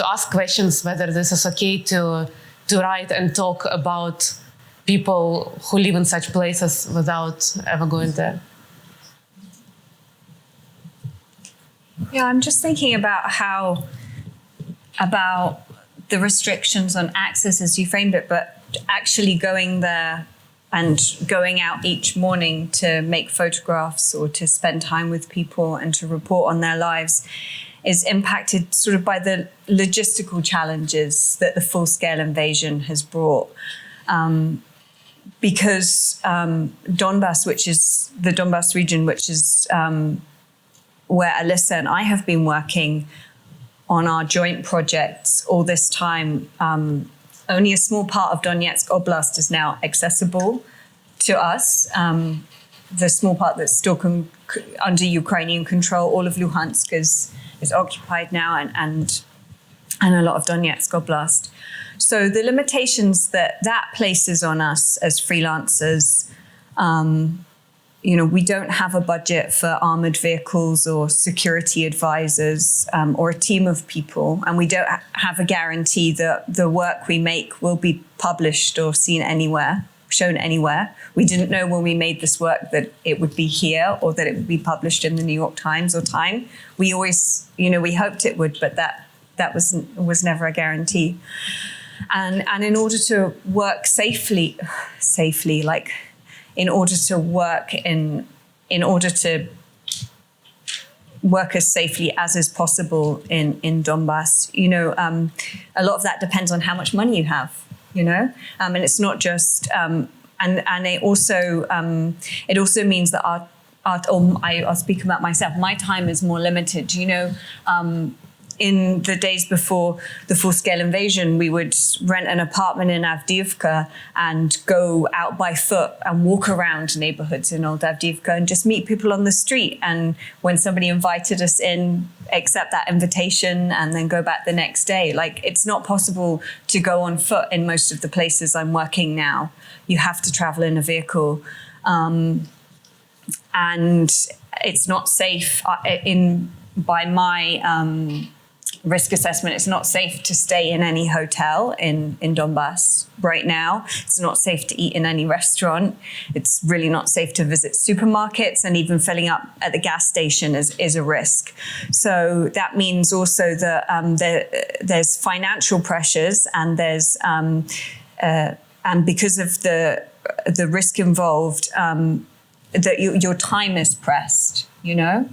ask questions whether this is okay to write and talk about people who live in such places without ever going there. Yeah, I'm just thinking about the restrictions on access as you framed it, but actually going there and going out each morning to make photographs or to spend time with people and to report on their lives is impacted sort of by the logistical challenges that the full-scale invasion has brought. Because Donbass, which is the Donbass region, which is where Alisa and I have been working on our joint projects all this time, only a small part of Donetsk Oblast is now accessible to us. The small part that's still under Ukrainian control, all of Luhansk is occupied now, and a lot of Donetsk Oblast. So the limitations that places on us as freelancers, we don't have a budget for armored vehicles or security advisors or a team of people, and we don't have a guarantee that the work we make will be published or shown anywhere. We didn't know when we made this work that it would be here or that it would be published in the New York Times or Time. We always, we hoped it would, but that was never a guarantee. And in order to work safely, in order to work as safely as is possible in Donbass, a lot of that depends on how much money you have, and it's not just, and it also means that I'll speak about myself. My time is more limited, in the days before the full-scale invasion, we would rent an apartment in Avdiivka and go out by foot and walk around neighborhoods in old Avdiivka and just meet people on the street. And when somebody invited us in, accept that invitation and then go back the next day. It's not possible to go on foot in most of the places I'm working now. You have to travel in a vehicle. and it's not safe by my risk assessment, it's not safe to stay in any hotel in Donbass right now. It's not safe to eat in any restaurant. It's really not safe to visit supermarkets, and even filling up at the gas station is a risk. So that means also that there's financial pressures, and there's and because of the risk involved, that your time is pressed, you know?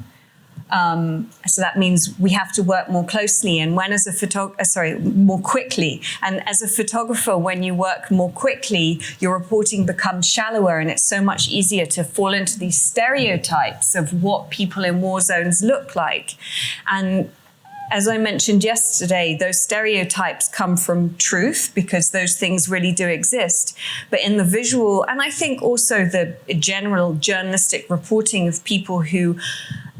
So that means we have to work more closely, and more quickly. And as a photographer, when you work more quickly, your reporting becomes shallower, and it's so much easier to fall into these stereotypes of what people in war zones look like. And as I mentioned yesterday, those stereotypes come from truth, because those things really do exist. But in the visual, and I think also the general journalistic reporting of people who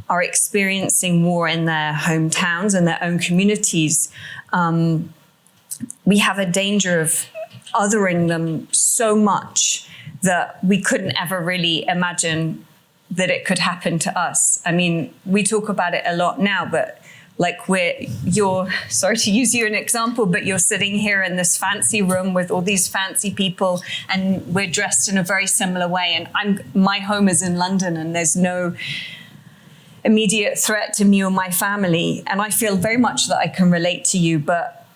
are experiencing war in their hometowns and their own communities, we have a danger of othering them so much that we couldn't ever really imagine that it could happen to us. I mean, we talk about it a lot now, but like you're, sorry to use you as an example, but you're sitting here in this fancy room with all these fancy people, and we're dressed in a very similar way. And my home is in London, and there's no immediate threat to me or my family. And I feel very much that I can relate to you, but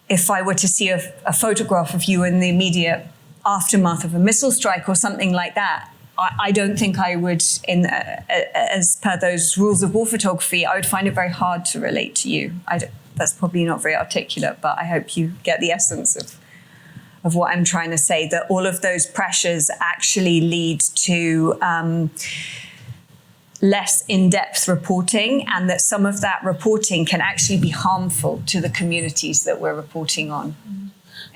if I were to see a photograph of you in the immediate aftermath of a missile strike or something like that, I don't think I would, as per those rules of war photography, I would find it very hard to relate to you. That's probably not very articulate, but I hope you get the essence of what I'm trying to say, that all of those pressures actually lead to less in-depth reporting, and that some of that reporting can actually be harmful to the communities that we're reporting on,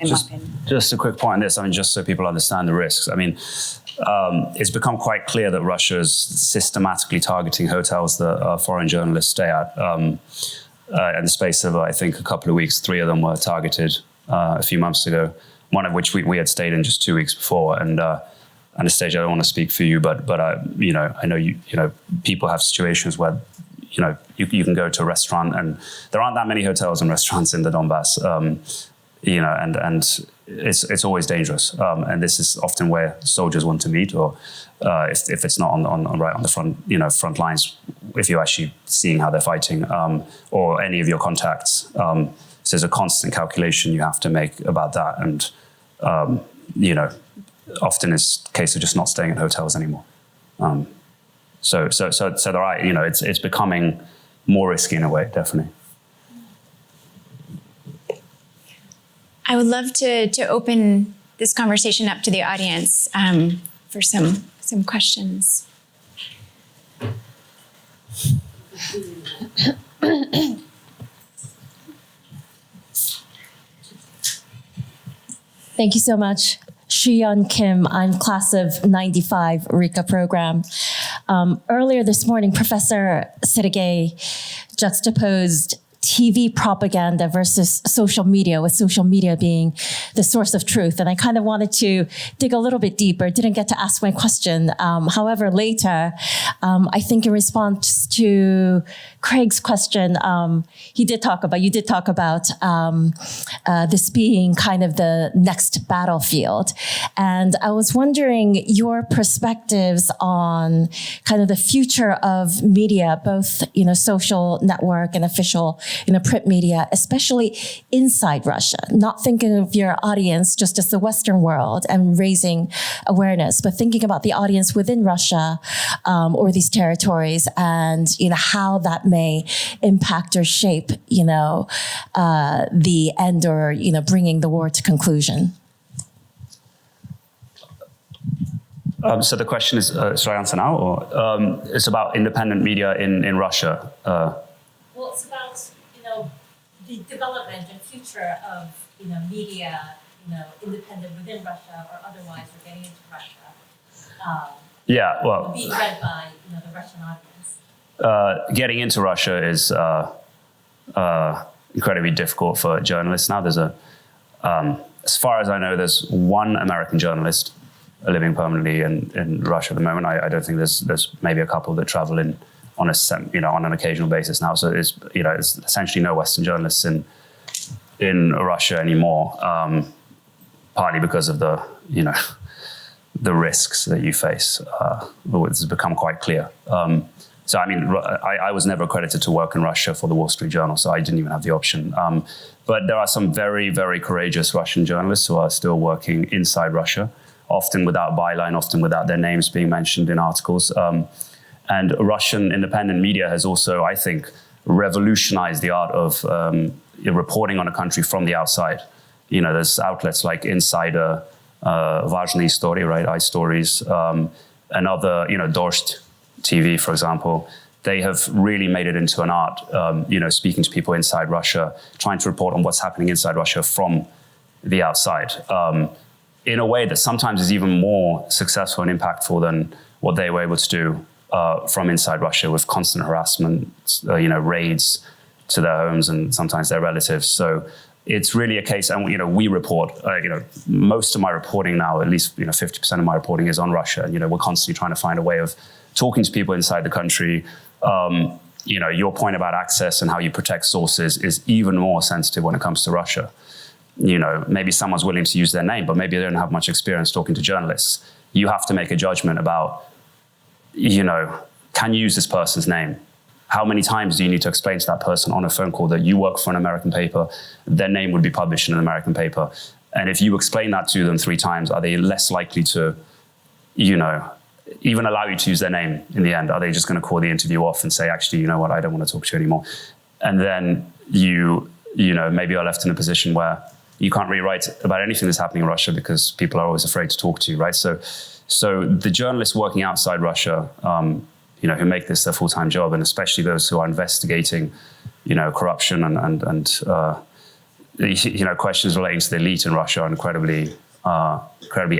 in my opinion. Just a quick point on this, I mean, just so people understand the risks. I mean, it's become quite clear that Russia is systematically targeting hotels that foreign journalists stay at. In the space of, I think, a couple of weeks, 3 of them were targeted a few months ago, one of which we had stayed in just 2 weeks before. And Anastasia, I don't want to speak for you, but you know, I know you know, people have situations where, you know, you can go to a restaurant, and there aren't that many hotels and restaurants in the Donbass, you know, and it's always dangerous. And this is often where soldiers want to meet, or if it's not on right on the front, you know, front lines, if you're actually seeing how they're fighting, or any of your contacts. So there's a constant calculation you have to make about that, and you know, often it's a case of just not staying at hotels anymore. So there are, you know, it's becoming more risky in a way, definitely. I would love to open this conversation up to the audience for some questions. Thank you so much. Shiyeon Kim, I'm class of 95 RICA program. Earlier this morning, Professor Sergey juxtaposed TV propaganda versus social media, with social media being the source of truth. And I kind of wanted to dig a little bit deeper, didn't get to ask my question. However, later, I think in response to Craig's question, you did talk about this being kind of the next battlefield. And I was wondering your perspectives on kind of the future of media, both, you know, social network and official, you know, print media, especially inside Russia, not thinking of your audience just as the Western world and raising awareness, but thinking about the audience within Russia, or these territories, and, you know, how that may impact or shape, you know, the end, or, you know, bringing the war to conclusion. So the question is, should I answer now, or it's about independent media in Russia? Well, it's about, you know, the development and future of, you know, media, you know, independent within Russia or otherwise, or getting into Russia. Yeah, well, being read by, you know, the Russian audience. Getting into Russia is incredibly difficult for journalists now. There's as far as I know, there's one American journalist living permanently in Russia at the moment. I don't think there's maybe a couple that travel in on on an occasional basis now. So it's essentially no Western journalists in Russia anymore, partly because of the risks that you face. It's become quite clear. So I mean, I was never accredited to work in Russia for the Wall Street Journal, so I didn't even have the option. But there are some very, very courageous Russian journalists who are still working inside Russia, often without byline, often without their names being mentioned in articles. And Russian independent media has also, I think, revolutionized the art of reporting on a country from the outside. There's outlets like Insider, Важные истории, right, iStories, and other, Dorsht TV, for example. They have really made it into an art, speaking to people inside Russia, trying to report on what's happening inside Russia from the outside, in a way that sometimes is even more successful and impactful than what they were able to do from inside Russia, with constant harassment, raids to their homes and sometimes their relatives. So it's really a case, and we report. Most of my reporting now, at least 50% of my reporting is on Russia, and we're constantly trying to find a way of talking to people inside the country. Your point about access and how you protect sources is even more sensitive when it comes to Russia. Maybe someone's willing to use their name, but maybe they don't have much experience talking to journalists. You have to make a judgment about, can you use this person's name? How many times do you need to explain to that person on a phone call that you work for an American paper, their name would be published in an American paper? And if you explain that to them 3 times, are they less likely to, even allow you to use their name in the end? Are they just going to call the interview off and say, actually, you know what, I don't want to talk to you anymore? And then maybe are left in a position where you can't really write about anything that's happening in Russia because people are always afraid to talk to you, right? So the journalists working outside Russia, who make this their full-time job, and especially those who are investigating, corruption and questions relating to the elite in Russia are incredibly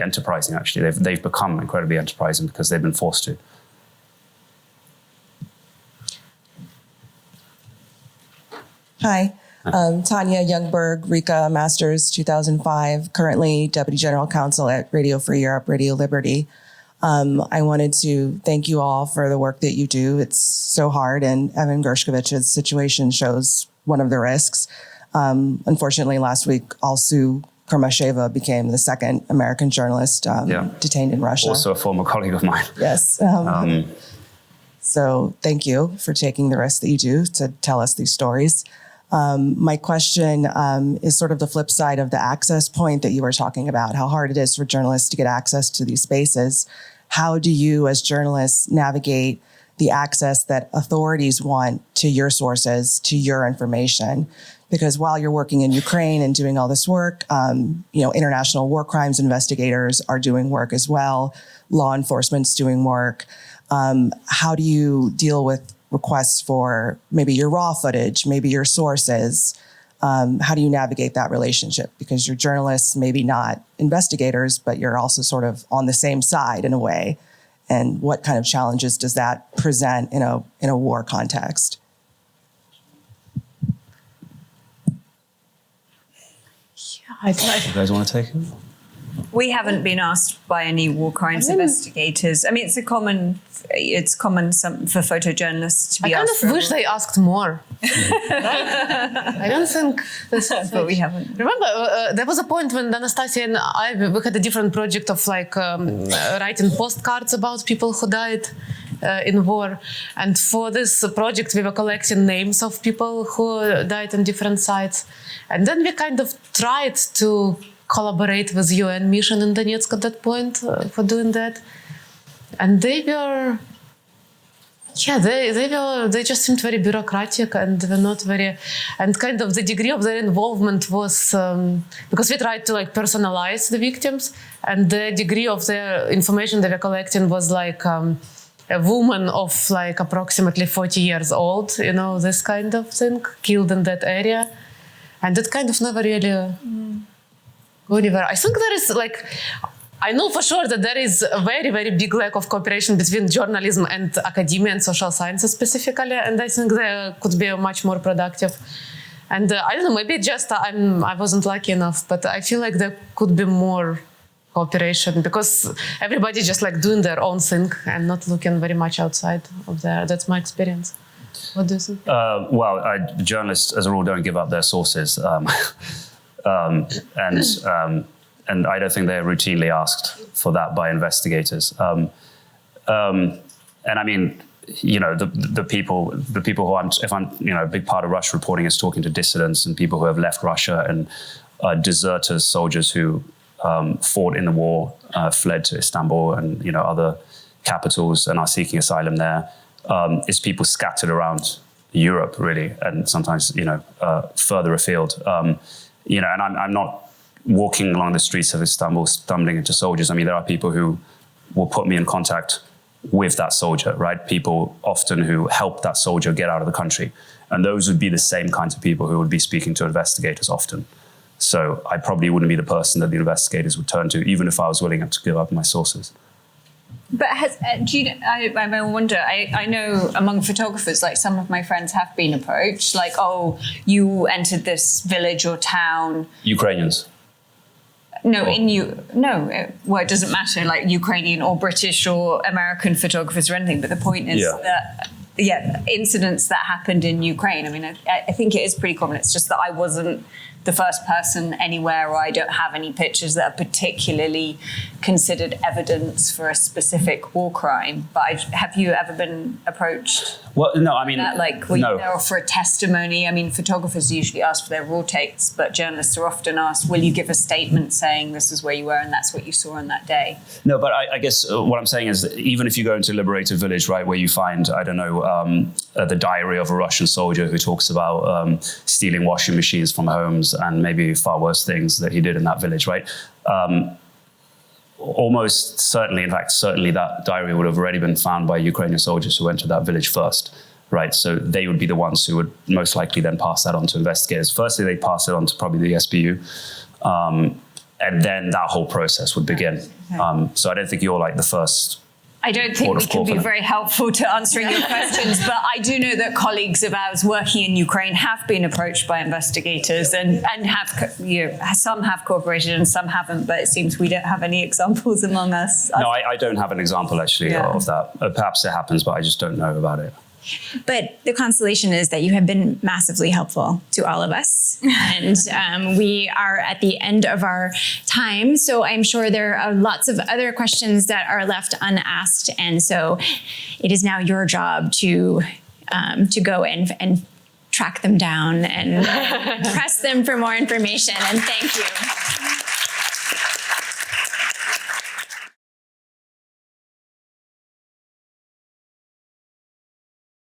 enterprising. Actually, they've become incredibly enterprising because they've been forced to. Hi, Tanya Youngberg, Rika Masters, 2005, currently Deputy General Counsel at Radio Free Europe, Radio Liberty. I wanted to thank you all for the work that you do. It's so hard, and Evan Gershkovich's situation shows one of the risks. Unfortunately, last week, Alsu Kurmasheva became the second American journalist detained in Russia. Also a former colleague of mine. Yes. So thank you for taking the risk that you do to tell us these stories. My question is sort of the flip side of the access point that you were talking about, how hard it is for journalists to get access to these spaces. How do you, as journalists, navigate the access that authorities want to your sources, to your information? Because while you're working in Ukraine and doing all this work, international war crimes investigators are doing work as well. Law enforcement's doing work. How do you deal with requests for maybe your raw footage, maybe your sources? How do you navigate that relationship? Because you're journalists, maybe not investigators, but you're also sort of on the same side in a way. And what kind of challenges does that present in a war context? You guys want to take it? We haven't been asked by any war crimes investigators. I mean, it's common for photojournalists to be asked. I kind of wish they asked more. I don't think this is. But we haven't. Remember, there was a point when Anastasia and I, we had a different project of writing postcards about people who died in war. And for this project, we were collecting names of people who died on different sites. And then we kind of tried to collaborate with UN mission in Donetsk at that point for doing that. And they were, they just seemed very bureaucratic and were not very, and kind of the degree of their involvement was, because we tried to personalize the victims, and the degree of their information they were collecting was a woman of approximately 40 years old, this kind of thing, killed in that area. And that kind of never really go anywhere. I think there is I know for sure that there is a very, very big lack of cooperation between journalism and academia and social sciences specifically, and I think they could be much more productive. And I don't know, maybe just I wasn't lucky enough, but I feel like there could be more cooperation, because everybody just like doing their own thing and not looking very much outside of there. That's my experience. What do you think? Journalists, as a rule, don't give up their sources, and I don't think they're routinely asked for that by investigators. And I mean, you know, the people who if I'm, you know, a big part of Russia reporting is talking to dissidents and people who have left Russia and deserters, soldiers who fought in the war, fled to Istanbul and, you know, other capitals and are seeking asylum there. It's people scattered around Europe, really, and sometimes, you know, further afield. You know, and I'm not walking along the streets of Istanbul stumbling into soldiers. I mean, there are people who will put me in contact with that soldier, right? People often who help that soldier get out of the country. And those would be the same kinds of people who would be speaking to investigators often. So I probably wouldn't be the person that the investigators would turn to, even if I was willing to give up my sources. But I wonder, I know among photographers, like some of my friends have been approached, like, oh, you entered this village or town. Ukrainians. No, well, it doesn't matter, like Ukrainian or British or American photographers or anything. But the point is that, incidents that happened in Ukraine. I mean, I think it is pretty common. It's just that I wasn't the first person anywhere, or I don't have any pictures that are particularly considered evidence for a specific war crime. But have you ever been approached? Well, no, I mean, were you there for a testimony? I mean, photographers usually ask for their raw takes, but journalists are often asked, will you give a statement saying this is where you were and that's what you saw on that day? No, but I guess what I'm saying is that even if you go into a liberated village, right, where you find, I don't know, the diary of a Russian soldier who talks about stealing washing machines from homes and maybe far worse things that he did in that village, right? Almost certainly, in fact, certainly that diary would have already been found by Ukrainian soldiers who entered that village first, right? So they would be the ones who would most likely then pass that on to investigators. Firstly, they'd pass it on to probably the SBU, and then that whole process would begin. So I don't think you're like the first. I don't think we can be very helpful to answering your questions, but I do know that colleagues of ours working in Ukraine have been approached by investigators and have, you know, some have cooperated and some haven't, but it seems we don't have any examples among us. No, I don't have an example actually of that. Perhaps it happens, but I just don't know about it. But the consolation is that you have been massively helpful to all of us. And we are at the end of our time. So I'm sure there are lots of other questions that are left unasked. And so it is now your job to go and track them down and press them for more information. And thank you.